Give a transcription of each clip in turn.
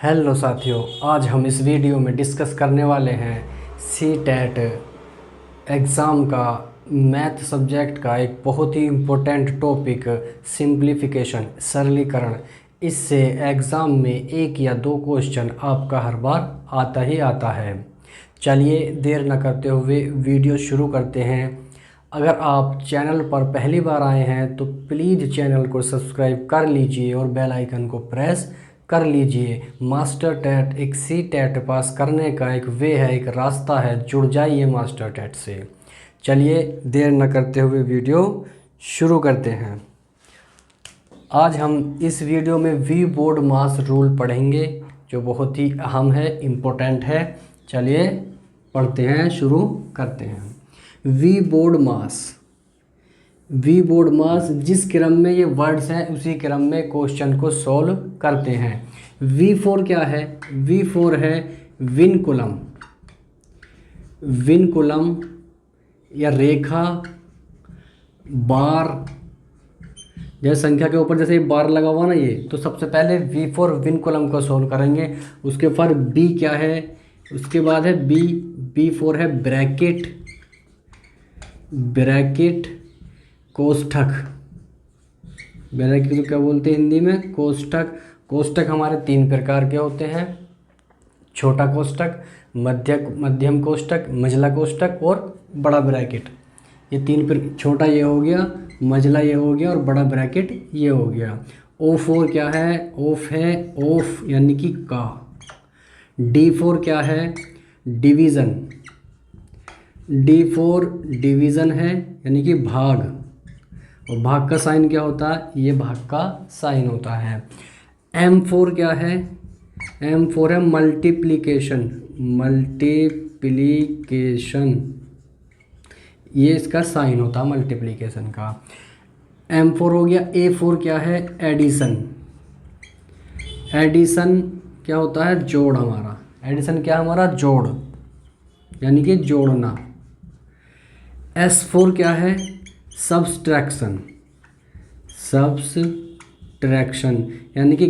Hello साथियों, आज हम इस वीडियो में डिस्कस करने वाले हैं सी-टेट एग्ज़ाम का मैथ सब्जेक्ट का एक बहुत ही इम्पोर्टेंट टॉपिक सिंप्लीफिकेशन, सरलीकरण। इससे एग्ज़ाम में एक या दो क्वेश्चन आपका हर बार आता ही आता है। चलिए देर न करते हुए वीडियो शुरू करते हैं। अगर आप चैनल पर पहली बार आए हैं तो प्लीज़ चैनल को सब्सक्राइब कर लीजिए और बेल आइकन को प्रेस कर लीजिए। मास्टर टेट एक सी-टेट पास करने का एक वे है, एक रास्ता है। जुड़ जाइए मास्टर टेट से। चलिए देर न करते हुए वीडियो शुरू करते हैं। आज हम इस वीडियो में वी बोर्ड मास रूल पढ़ेंगे, जो बहुत ही अहम है, इम्पोर्टेंट है। चलिए पढ़ते हैं, शुरू करते हैं। वी बोर्ड मास जिस क्रम में ये वर्ड्स हैं उसी क्रम में क्वेश्चन को सॉल्व करते हैं। V4 क्या है? V4 है विनकुलम या रेखा, बार। जैसे संख्या के ऊपर जैसे बार लगा हुआ ना ये, तो सबसे पहले V4 विनकुलम को सॉल्व करेंगे। उसके बाद B क्या है? उसके बाद है B4 है ब्रैकेट कोष्ठक। ब्रैकेट को क्या बोलते हैं हिंदी में? कोष्ठक। कोष्ठक हमारे तीन प्रकार के होते हैं: छोटा कोष्ठक, मध्यम कोष्ठक, मझला कोष्ठक और बड़ा ब्रैकेट। ये तीन छोटा ये हो गया, मझला ये हो गया और बड़ा ब्रैकेट ये हो गया। O4 क्या है? ऑफ यानी कि का। D4 क्या है? D4 डिवीज़न है यानी कि भाग। और भाग का साइन क्या होता है? ये भाग का साइन होता है। M4 क्या है? M4 है मल्टीप्लिकेशन। ये इसका साइन होता है मल्टीप्लिकेशन का। M4 हो गया। A4 क्या है? एडिशन क्या होता है? जोड़ हमारा। एडिशन क्या है हमारा? जोड़ यानी कि जोड़ना। S4 क्या है? सब्सट्रैक्शन यानी कि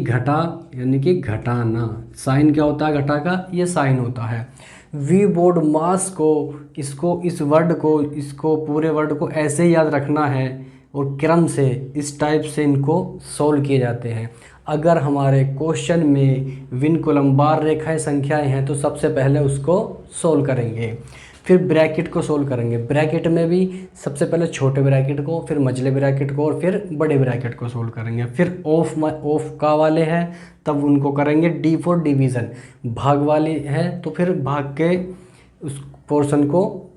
घटाना। साइन क्या होता है घटा का? ये साइन होता है। वी बोर्ड मास को इस पूरे वर्ड को ऐसे ही याद रखना है और क्रम से इस टाइप से इनको सोल्व किए जाते हैं। अगर हमारे क्वेश्चन में विनकुलम, बार, रेखाएं, संख्याएं हैं तो सबसे पहले उसको सोल्व करेंगे, फिर ब्रैकेट को सोल्व करेंगे। ब्रैकेट में भी सबसे पहले छोटे ब्रैकेट को, फिर मझले ब्रैकेट को और फिर बड़े ब्रैकेट को सोल्व करेंगे। फिर ऑफ का वाले हैं तब उनको करेंगे D4 डिवीज़न। भाग वाले हैं तो फिर भाग के उस पोर्शन को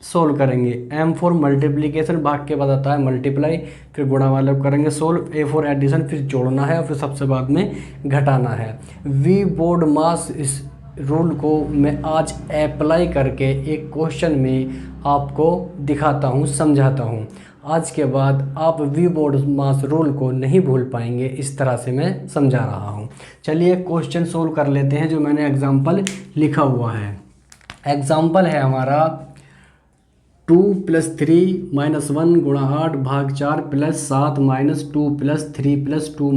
सोल्व करेंगे। M4 मल्टीप्लिकेशन, भाग के बाद आता है मल्टीप्लाई। फिर गुणा वाले को करेंगे सोल्व। A4 एडिशन, फिर जोड़ना है और फिर सबसे बाद में घटाना है। वी बोर्ड मास इस रूल को मैं आज अप्लाई करके एक क्वेश्चन में आपको दिखाता हूँ, समझाता हूँ। आज के बाद आप वी बोर्ड मास रूल को नहीं भूल पाएंगे, इस तरह से मैं समझा रहा हूँ। चलिए क्वेश्चन सोल्व कर लेते हैं जो मैंने एग्जाम्पल लिखा हुआ है। एग्जाम्पल है हमारा 2 + 3 - 1 गुणा 8 भाग 4 + 7 - 2 + 3 + 2 -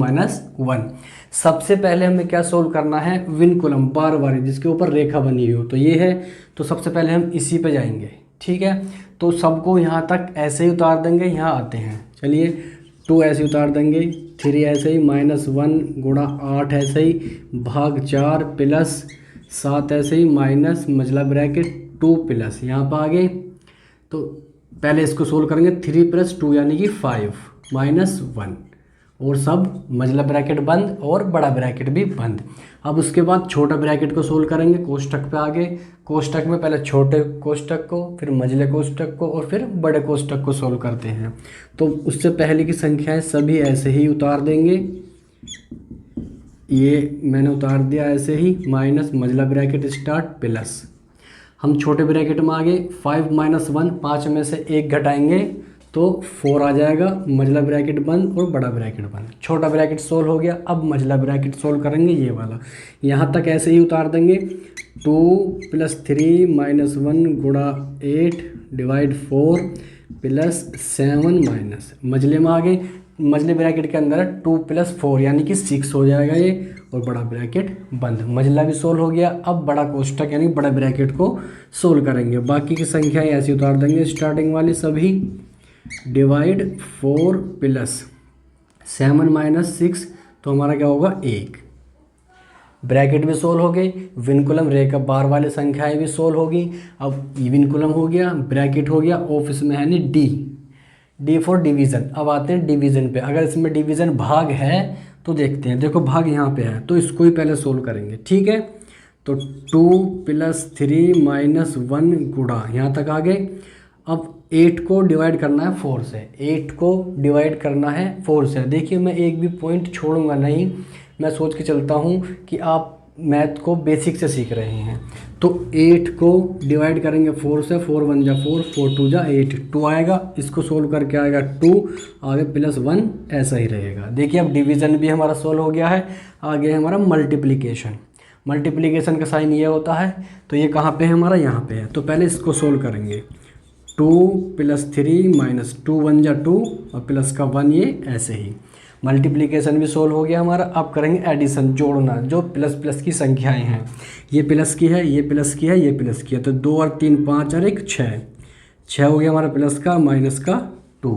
1। सबसे पहले हमें क्या सोल्व करना है? विनकुलम, बार वाली, जिसके ऊपर रेखा बनी हुई हो। तो ये है, तो सबसे पहले हम इसी पे जाएंगे। ठीक है, तो सबको यहाँ तक ऐसे ही उतार देंगे। यहाँ आते हैं, चलिए 2 ऐसे उतार देंगे, 3 ऐसे ही, -1 गुणा 8 ऐसे ही, भाग 4 + 7 ऐसे ही, माइनस मझला ब्रैकेट 2 + यहाँ पर आ गए। तो पहले इसको सोल्व करेंगे। 3 + 2 यानी कि 5 -1 और सब मझला ब्रैकेट बंद और बड़ा ब्रैकेट भी बंद। अब उसके बाद छोटा ब्रैकेट को सोल्व करेंगे। कोष्ठक पे आगे, कोष्ठक में पहले छोटे कोष्ठक को, फिर मझले कोष्ठक को और फिर बड़े कोष्ठक को सोल्व करते हैं। तो उससे पहले की संख्याएं सभी ऐसे ही उतार देंगे। ये मैंने उतार दिया ऐसे ही, माइनस मझला ब्रैकेट स्टार्ट प्लस। हम छोटे ब्रैकेट में आ गए। 5 - 1, 5 में से 1 घटाएंगे तो 4 आ जाएगा। मझला ब्रैकेट बंद और बड़ा ब्रैकेट बंद। छोटा ब्रैकेट सोल्व हो गया। अब मझला ब्रैकेट सोल्व करेंगे, ये वाला। यहाँ तक ऐसे ही उतार देंगे। 2 + 3 - 1 गुणा 8 / 4 + 7 मझले में आ गए। मझले ब्रैकेट के अंदर 2 + 4 यानी कि 6 हो जाएगा ये। और बड़ा ब्रैकेट बंद। मजला भी सोल्व हो गया। अब बड़ा कोष्टक यानी बड़ा ब्रैकेट को सोल्व करेंगे। बाकी की संख्याएं ऐसी उतार देंगे स्टार्टिंग वाली सभी। डिवाइड 4 प्लस 7 माइनस 6 तो हमारा क्या होगा 1। ब्रैकेट भी सोल्व हो गए। विनकुलम रेखा बार वाली संख्याएं भी सोल्व होगी। अब विनकुलम हो गया, ब्रैकेट हो गया, ऑफिस में है नहीं डी फॉर डिवीज़न। अब आते हैं डिवीज़न पे। अगर इसमें डिवीज़न भाग है तो देखते हैं। देखो भाग यहाँ पे है तो इसको ही पहले सोल्व करेंगे, ठीक है। तो 2 प्लस 3 माइनस 1 गुणा यहाँ तक आ गए। अब 8 को डिवाइड करना है 4 से। 8 को डिवाइड करना है 4 से। देखिए मैं एक भी पॉइंट छोड़ूंगा नहीं। मैं सोच के चलता हूँ कि आप मैथ को बेसिक से सीख रहे हैं। तो 8 को डिवाइड करेंगे 4 से। 4 1 जा 4, 4 2 जा 8, 2 आएगा। इसको सोल्व करके आएगा 2, आगे प्लस 1 ऐसा ही रहेगा। देखिए अब डिवीज़न भी हमारा सोल्व हो गया है। आगे है हमारा मल्टीप्लिकेशन। मल्टीप्लिकेशन का साइन ये होता है। तो ये कहाँ पे है हमारा, यहाँ पे है। तो पहले इसको सोल्व करेंगे। 2 प्लस 3 माइनस 2 1 जा 2 और प्लस का 1 ये ऐसे ही। मल्टीप्लिकेशन भी सोल्व हो गया हमारा। अब करेंगे एडिशन, जोड़ना। जो प्लस प्लस की संख्याएं हैं, ये प्लस की है, ये प्लस की है, ये प्लस की है। तो 2 और 3 5 और 1 6, 6 हो गया हमारा प्लस का, माइनस का 2।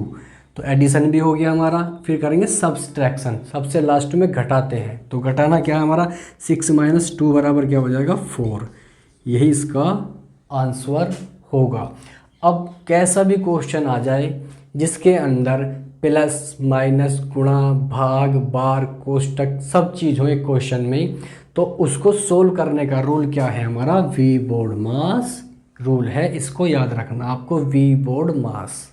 तो एडिशन भी हो गया हमारा। फिर करेंगे सब्सट्रैक्शन, सबसे लास्ट में घटाते हैं। तो घटाना क्या है हमारा, 6 माइनस 2 बराबर क्या हो जाएगा 4। यही इसका आंसर होगा। अब कैसा भी क्वेश्चन आ जाए जिसके अंदर प्लस माइनस गुणा भाग बार कोष्टक सब चीज़ हो एक क्वेश्चन में, तो उसको सोल्व करने का रूल क्या है हमारा, वी बोर्ड मास रूल है। इसको याद रखना आपको, V BODMAS.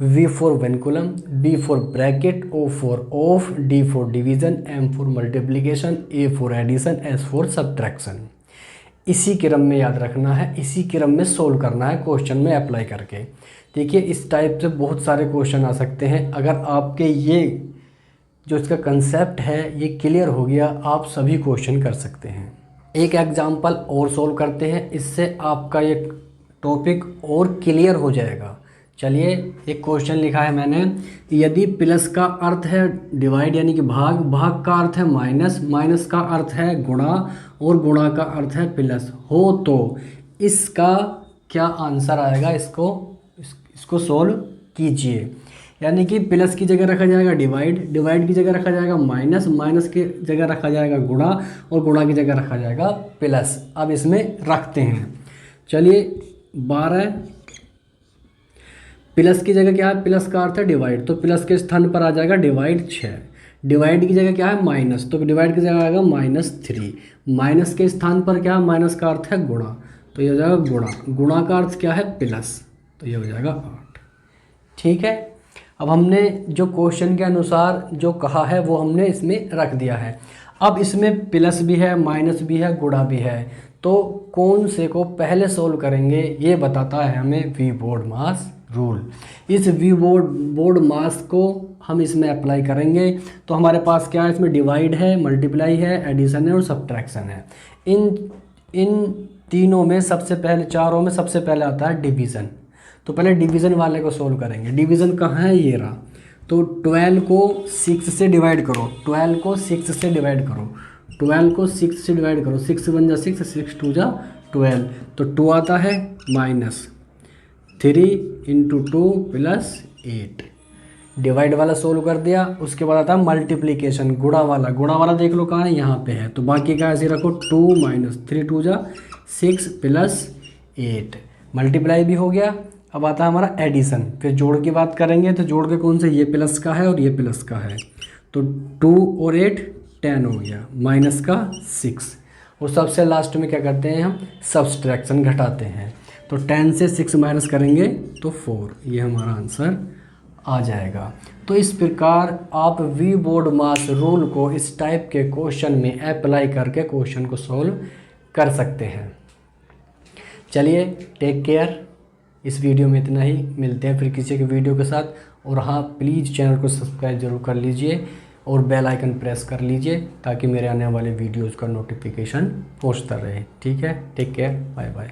V for vinculum, B for bracket, O for of, D for division, M for multiplication, A for addition, S for subtraction. इसी क्रम में याद रखना है, इसी क्रम में सोल्व करना है क्वेश्चन में अप्लाई करके। देखिए इस टाइप से बहुत सारे क्वेश्चन आ सकते हैं। अगर आपके ये जो इसका कंसेप्ट है ये क्लियर हो गया, आप सभी क्वेश्चन कर सकते हैं। एक एग्जाम्पल और सोल्व करते हैं, इससे आपका ये टॉपिक और क्लियर हो जाएगा। चलिए एक क्वेश्चन लिखा है मैंने, यदि प्लस का अर्थ है डिवाइड यानी कि भाग, भाग का अर्थ है माइनस, माइनस का अर्थ है गुणा और गुणा का अर्थ है प्लस हो, तो इसका क्या आंसर आएगा, इसको सोल्व कीजिए। यानी कि प्लस की जगह रखा जाएगा डिवाइड, डिवाइड की जगह रखा जाएगा माइनस, माइनस की जगह रखा जाएगा गुणा और गुणा की जगह रखा जाएगा प्लस। अब इसमें रखते हैं। चलिए 12 प्लस की जगह क्या है, प्लस का अर्थ है डिवाइड, तो प्लस के स्थान पर आ जाएगा डिवाइड 6। डिवाइड की जगह क्या है माइनस, तो डिवाइड की जगह आएगा -3। माइनस के स्थान पर क्या है, माइनस का अर्थ है गुणा, तो ये हो जाएगा गुणा। गुणा का अर्थ क्या है प्लस, तो ये हो जाएगा 8। ठीक है, अब हमने जो क्वेश्चन के अनुसार जो कहा है वो हमने इसमें रख दिया है। अब इसमें प्लस भी है, माइनस भी है, गुणा भी है, तो कौन से को पहले सोल्व करेंगे ये बताता है हमें वी बोर्ड मास रूल। इस वी बोर्ड मास को हम इसमें अप्लाई करेंगे। तो हमारे पास क्या है, इसमें डिवाइड है, मल्टीप्लाई है, एडिशन है और सब्ट्रैक्शन है। इन तीनों में सबसे पहले, चारों में सबसे पहले आता है डिवीज़न। तो पहले डिवीज़न वाले को सोल्व करेंगे। डिवीज़न कहाँ है, ये रहा। तो 12 को 6 से डिवाइड करो, 12 को 6 से डिवाइड करो, 12 को 6 से डिवाइड करो, 6 1 जा 6, 6 2 जा 12, तो 2 आता है -3 × 2 + 8। डिवाइड वाला सोल्व कर दिया। उसके बाद आता है मल्टीप्लिकेशन, गुणा वाला। गुणा वाला देख लो कहाँ है, यहाँ पे है, तो बाकी का ऐसे रखो, 2 -3 2 जा 6 + 8। मल्टीप्लाई भी हो गया। अब आता है हमारा एडिशन। फिर जोड़ की बात करेंगे, तो जोड़ के कौन से, ये प्लस का है और ये प्लस का है, तो 2 और 8 10 हो गया, माइनस का 6। और सबसे लास्ट में क्या करते हैं हम, सब्सट्रैक्शन घटाते हैं। तो 10 से 6 माइनस करेंगे तो 4, ये हमारा आंसर आ जाएगा। तो इस प्रकार आप वी बोर्ड मास रूल को इस टाइप के क्वेश्चन में अप्लाई करके क्वेश्चन को सोल्व कर सकते हैं। चलिए टेक केयर। इस वीडियो में इतना ही, मिलते हैं फिर किसी के वीडियो के साथ। और हाँ, प्लीज़ चैनल को सब्सक्राइब जरूर कर लीजिए और बेल आइकन प्रेस कर लीजिए ताकि मेरे आने वाले वीडियोज़ का नोटिफिकेशन पहुंचता रहे। ठीक है, टेक केयर, बाय बाय।